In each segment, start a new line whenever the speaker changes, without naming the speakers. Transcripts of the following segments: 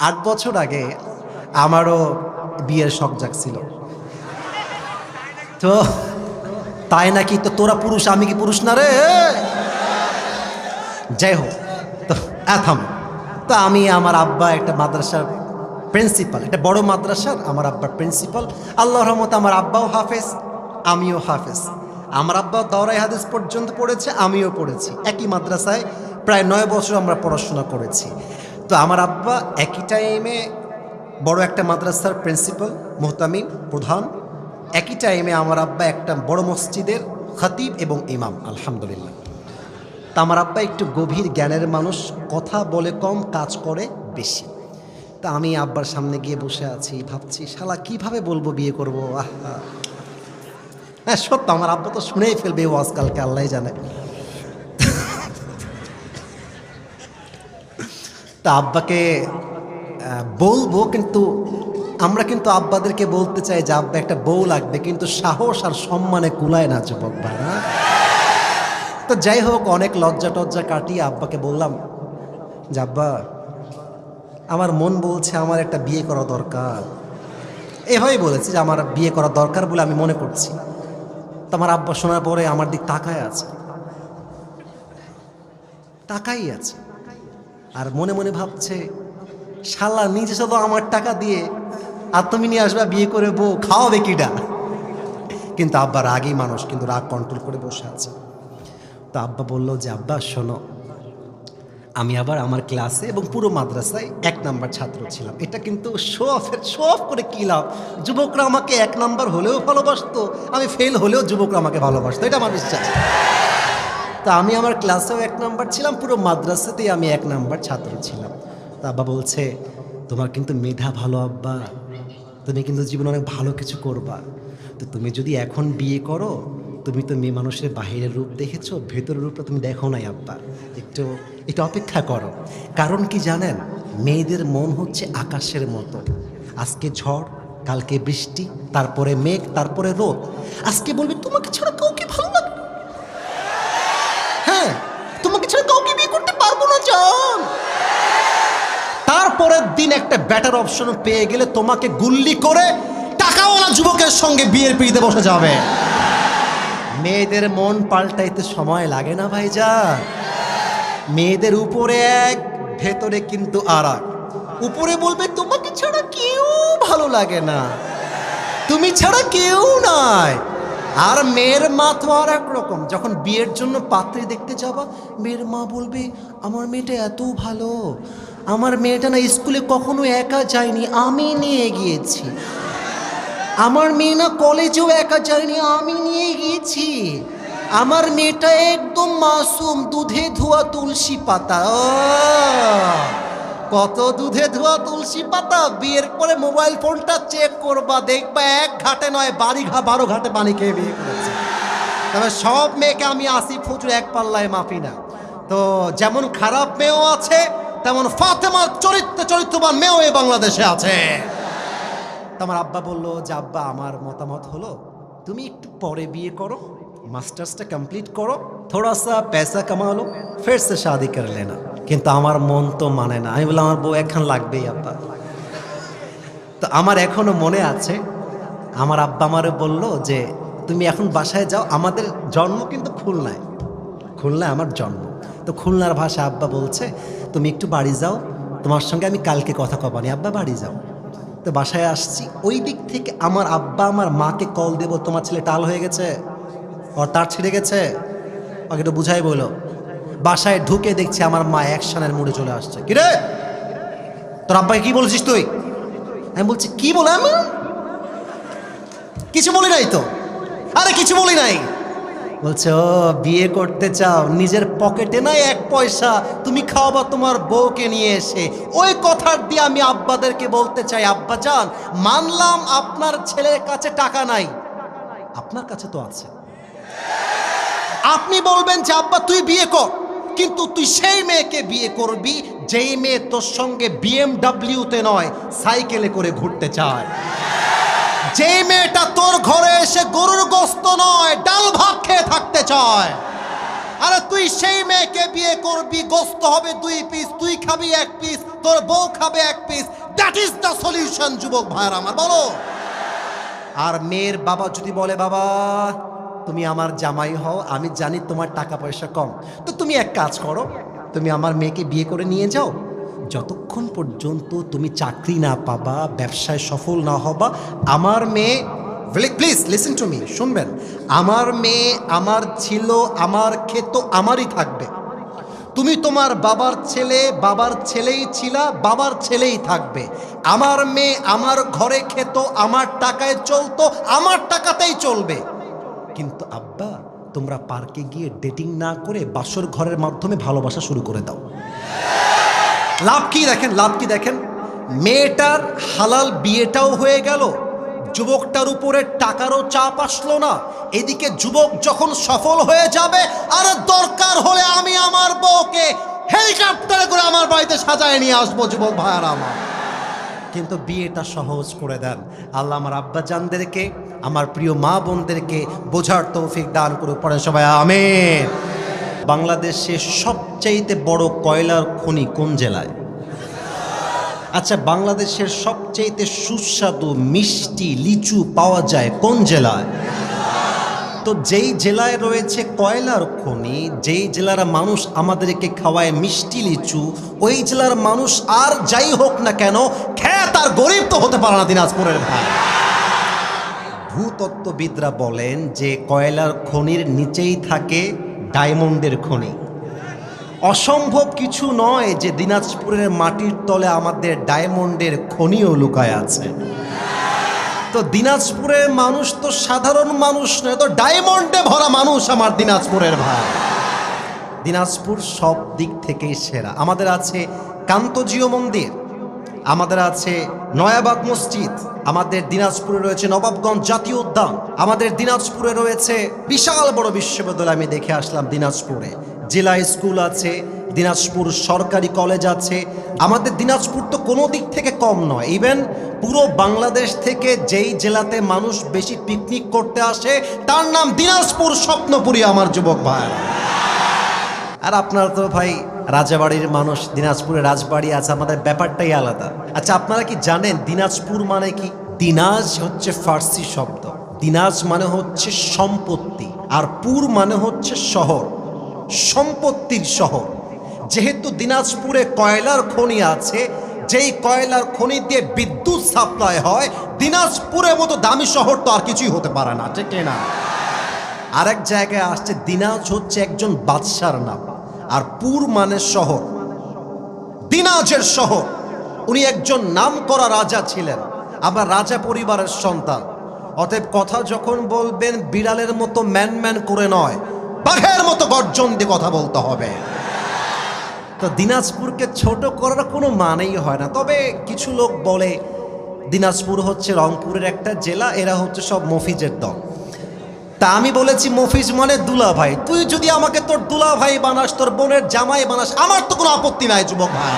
8 বছর আগে আমারও বিয়ের শখ জাগছিল। তো তাই নাকি? তো তোরা পুরুষ, আমি কি পুরুষ না রে? যাই হোক, তো থাম। তো আমি, আমার আব্বা একটা মাদ্রাসার প্রিন্সিপাল, একটা বড় মাদ্রাসার আমার আব্বার প্রিন্সিপাল। আল্লাহর রহমতে আমার আব্বাও হাফেজ, আমিও হাফেজ। আমার আব্বা দাওরাই হাদিস পর্যন্ত পড়েছে, আমিও পড়েছি। একই মাদ্রাসায় প্রায় 9 বছর আমরা পড়াশোনা করেছি। তো আমার আব্বা একই টাইমে বড় একটা মাদ্রাসার প্রিন্সিপাল, মুহতামিম, প্রধান। একই টাইমে আমার আব্বা একটা বড় মসজিদের খতিব এবং ইমাম, আলহামদুলিল্লাহ। তা আমার আব্বা একটু গভীর জ্ঞানের মানুষ, কথা বলে কম, কাজ করে বেশি। তা আমি আব্বার সামনে গিয়ে বসে আছি, ভাবছি শালা কিভাবে বলবো বিয়ে করবো। হ্যাঁ সত্য, আমার আব্বা তো শুনেই ফেলবে ও আজকালকে, আল্লাহ জানে। তা আব্বাকে বলবো, কিন্তু আমরা কিন্তু আব্বাদেরকে বলতে চাই যে আব্বা একটা বউ লাগবে, কিন্তু সাহস আর সম্মানে কুলায় না যুবক ভাই। তো যাই হোক, অনেক লজ্জা টজ্জা কাটিয়ে আব্বাকে বললাম যে আব্বা, আমার মন বলছে আমার একটা বিয়ে করা দরকার। এভাবেই বলেছি যে আমার বিয়ে করা দরকার বলে আমি মনে করছি। তো আমার আব্বা শোনার পরে আমার দিক তাকায় আছে, তাকাই আছে, আর মনে মনে ভাবছে শালা নিজে শুধু আমার টাকা দিয়ে আর তুমি নিয়ে আসবা বিয়ে করে বউ, খাওয়াবে কিডা? কিন্তু আব্বা রাগই মানুষ, কিন্তু রাগ কন্ট্রোল করে বসে আছে। তো আব্বা বলল যে আব্বা শোনো, আমি আবার আমার ক্লাসে এবং পুরো মাদ্রাসায় 1 নাম্বার ছাত্র ছিলাম। এটা কিন্তু শো অফ করে কী লাভ? যুবকরা আমাকে 1 নাম্বার হলেও ভালোবাসতো, আমি ফেল হলেও যুবকরা আমাকে ভালোবাসতো, এটা আমার বিশ্বাস। তা আমি আমার ক্লাসেও 1 নাম্বার ছিলাম, পুরো মাদ্রাসাতেই আমি 1 নাম্বার ছাত্র ছিলাম। তা আব্বা বলছে তোমার কিন্তু মেধা ভালো আব্বা, তুমি কিন্তু জীবনে অনেক ভালো কিছু করবা। তো তুমি যদি এখন বিয়ে করো, তুমি তো মেয়ে মানুষের বাহিরের রূপ দেখেছো, ভেতরের রূপটা তুমি দেখো নাই আব্বা, একটু অপেক্ষা করো। কারণ কি জানেন, মেয়েদের মন হচ্ছে আকাশের মতো। আজকে ঝড়, কালকে বৃষ্টি, তারপরে মেঘ, তারপরে রোদ। আজকে বলবে তোমাকে ছাড়া কাউকে ভালো লাগে, হ্যাঁ তোমাকে ছাড়া কাউকে বিয়ে করতে পারবো না জান। তারপরের দিন একটা বেটার অপশন পেয়ে গেলে তোমাকে গুল্লি করে টাকাওয়ালা যুবকের সঙ্গে বিয়ের পিড়িতে বসে যাবে। মেয়েদের মন পাল্টাইতে সময় লাগে না ভাইজান। মেয়েদের উপরে এক, ভেতরে কিন্তু আর এক। উপরে বলবে তোমাকে ছাড়া কেউ ভালো লাগে না, তুমি ছাড়া কেউ নাই। আর মেয়ের মা তো আর এক রকম। যখন বিয়ের জন্য পাত্রী দেখতে যাবা, মেয়ের মা বলবে আমার মেয়েটা এত ভালো, আমার মেয়েটা না স্কুলে কখনো একা যায়নি, আমি নিয়ে গিয়েছি। আমার মেয়ে না কলেজেও একা যায়নি, আমি নিয়ে গিয়েছি। আমার মেয়েটা একদম মাসুম, দুধে ধোয়া তুলসী পাতা। কত দুধে ধোয়া তুলসী পাতা! বিয়ের পরে মোবাইল ফোনটা চেক করবা, দেখবা 1 ঘাটে নয় 12 ঘাটে পানি খেয়ে বিয়ে করেছে। তবে সব মেয়েকে আমি আসিফ হুজুর 1 পাল্লায় মাপি না। তো যেমন খারাপ মেয়েও আছে, তেমন ফাতেমার চরিত্রবান মেয়েও এই বাংলাদেশে আছে। আমার আব্বা বলল যে আব্বা আমার মতামত হলো তুমি একটু পরে বিয়ে করো, মাস্টার্সটা কমপ্লিট করো, থোড়া সা পয়সা কামা লো, ফের সে শাদি করে লেনা। কিন্তু আমার মন তো মানে না। আমি বললাম আমার বউ একখান লাগবেই আব্বা। তো আমার এখনো মনে আছে, আমার আব্বা আমারে বলল যে তুমি এখন বাসায় যাও। আমাদের জন্ম কিন্তু খুলনায়, খুলনায় আমার জন্ম। তো খুলনার ভাষা আব্বা বলছে তুমি একটু বাড়ি যাও, তোমার সঙ্গে আমি কালকে কথা কবানি, আব্বা বাড়ি যাও। তো বাসায় আসছি, ওই দিক থেকে আমার আব্বা আমার মাকে কল দেব, তোমার ছেলে টাল হয়ে গেছে, ওর তার ছিঁড়ে গেছে, ওকে একটু বুঝাই বলো। বাসায় ঢুকে দেখছি আমার মা অ্যাকশনের মুডে চলে আসছে। কিরে তোর আব্বাকে কি বলছিস তুই? আমি বলছি কি বলে, আমি কিছু বলি নাই তো। আরে কিছু বলি নাই। বলছে ও বিয়ে করতে চাও, নিজের পকেটে নাই 1 পয়সা, তুমি খাওয়াবা তোমার বউকে নিয়ে এসে। ওই কথার দিয়ে আমি আব্বাদেরকে বলতে চাই, আব্বা জান মানলাম আপনার ছেলের কাছে টাকা নাই, আপনার কাছে তো আছে। আপনি বলবেন যে আব্বা তুই বিয়ে কর, কিন্তু তুই সেই মেয়েকে বিয়ে করবি যেই মেয়ে তোর সঙ্গে BMW-তে নয় সাইকেলে করে ঘুরতে চায়, যেই মেয়েটা তোর ঘরে এসে গরুর গোস্ত নয় ডাল ভাত খেয়ে থাকতে চায়। আরে তুই সেই মেয়েকে বিয়ে করবি, গোস্ত হবে 2 পিস, তুই খাবি 1 পিস, তোর বউ খাবে 1 piece. That is the solution যুবক ভাইরা আমার, বলো। আর মেয়ের বাবা যদি বলে, বাবা তুমি আমার জামাই হও, আমি জানি তোমার টাকা পয়সা কম, তো তুমি এক কাজ করো, তুমি আমার মেয়েকে বিয়ে করে নিয়ে যাও। যতক্ষণ পর্যন্ত তুমি চাকরি না পাবা, ব্যবসায় সফল না হবা, আমার মেয়ে, প্লিজ লিসেন টু মি, শুনবেন, আমার মেয়ে আমার ছিল, আমার খেত আমারই থাকবে। তুমি তোমার বাবার ছেলে, বাবার ছেলেই ছিলা, বাবার ছেলেই থাকবে। আমার মেয়ে আমার ঘরে খেত, আমার টাকায় চলতো, আমার টাকাতেই চলবে। কিন্তু আব্বা, তোমরা পার্কে গিয়ে ডেটিং না করে বাসর ঘরের মাধ্যমে ভালোবাসা শুরু করে দাও। লাভ কি দেখেন, লাভ কি দেখেন, মেয়েটার হালাল বিয়েটাও হয়ে গেল, যুবকটার উপরে টাকারও চাপ আসলো না। এদিকে যুবক যখন সফল হয়ে যাবে, আর দরকার হলে আমি আমার বউকে হেলিকপ্টারে করে আমার বাড়িতে সাজায় নিয়ে আসবো যুবক ভাইয়ারা আমার। কিন্তু বিয়েটা সহজ করে দেন আল্লাহ। আমার আব্বা জানদেরকে, আমার প্রিয় মা বোনদেরকে বোঝার তৌফিক দান করে, পড়ে সবাই আমিন। বাংলাদেশে সবচাইতে বড় কয়লার খনি কোন জেলায়? আচ্ছা, বাংলাদেশের সবচাইতে সুস্বাদু মিষ্টি লিচু পাওয়া যায় কোন জেলায়? তো যেই জেলায় রয়েছে কয়লার খনি, যেই জেলার মানুষ আমাদেরকে খাওয়ায় মিষ্টি লিচু, ওই জেলার মানুষ আর যাই হোক না কেন, খ্যাত আর গরিব তো হতে পারে না দিনাজপুরের ভাই। ভূতত্ত্ববিদরা বলেন যে কয়লার খনির নিচেই থাকে ডায়মন্ডের খনি। অসম্ভব কিছু নয় যে দিনাজপুরের মাটির তলে আমাদের ডায়মন্ডের খনিও লুকায় আছে। তো দিনাজপুরের মানুষ তো সাধারণ মানুষ নয়, তো ডায়মন্ডে ভরা মানুষ আমার দিনাজপুরের ভাই। দিনাজপুর সব দিক থেকেই সেরা। আমাদের আছে কান্তজিও মন্দির, আমাদের আছে নয়াবাগ মসজিদ, আমাদের দিনাজপুরে রয়েছে নবাবগঞ্জ জাতীয় উদ্যান, আমাদের দিনাজপুরে রয়েছে বিশাল বড় বিশ্ববিদ্যালয়। আমি দেখে আসলাম দিনাজপুরে জেলা স্কুল আছে, দিনাজপুর সরকারি কলেজ আছে। আমাদের দিনাজপুর তো কোনো দিক থেকে কম নয়। ইভেন পুরো বাংলাদেশ থেকে যেই জেলাতে মানুষ বেশি পিকনিক করতে আসে, তার নাম দিনাজপুর স্বপ্নপুরী আমার যুবক ভাই। আর আপনারা তো ভাই রাজাবাড়ির মানুষ, দিনাজপুরে রাজবাড়ি আছে, আমাদের ব্যাপারটাই আলাদা। আচ্ছা, আপনারা কি জানেন দিনাজপুর মানে কি? দিনাজ হচ্ছে ফার্সি শব্দ, দিনাজ মানে হচ্ছে সম্পত্তি, আর পুর মানে হচ্ছে শহর, সম্পত্তির শহর। যেহেতু দিনাজপুরে কয়লার খনি আছে, যেই কয়লার খনি দিয়ে বিদ্যুৎ সাপ্লাই হয়, দিনাজপুরের মতো দামি শহর তো আর কিছুই হতে পারে না, ঠিক না? আরেক জায়গায় আসছে, দিনাজ হচ্ছে একজন বাদশার নাম, আর পুর মানে শহর। দিনাজের শহর, উনি একজন নামকরা রাজা ছিলেন, আমরা রাজা পরিবারের সন্তান। অতএব কথা যখন বলবেন বিড়ালের মতো ম্যান ম্যান করে নয়, বাঘের মতো গর্জন দিয়ে কথা বলতে হবে। তো দিনাজপুরকে ছোট করার কোনো মানেই হয় না। তবে কিছু লোক বলে দিনাজপুর হচ্ছে রংপুরের একটা জেলা, এরা হচ্ছে সব মফিজের দল। তা আমি বলেছি মফিজ মানে দুলা ভাই, তুই যদি আমাকে তোর দুলা ভাই বানাস, তোর বোনের জামাই বানাস, আমার তো কোনো আপত্তি নাই যুবক ভাই।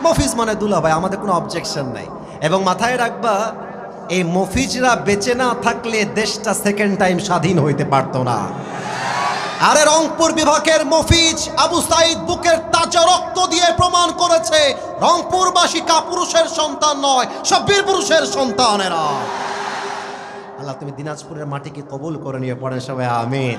মফিজ মানে দুলা ভাই, আমাদের কোনো অবজেকশন নাই। এবং মাথায় রাখবা, এই মফিজরা বেঁচে না থাকলে দেশটা সেকেন্ড টাইম স্বাধীন হইতে পারতো না। আরে রংপুর বিভাগের মফিজ আবু সাইদ বুকের তাজা রক্ত দিয়ে প্রমাণ করেছে রংপুরবাসী কাপুরুষের সন্তান নয়, সব বীর পুরুষের সন্তানেরা। আল্লাহ তুমি দিনাজপুরের মাটিকে কবুল করে নিয়ে পড়েন সবাই আমিন।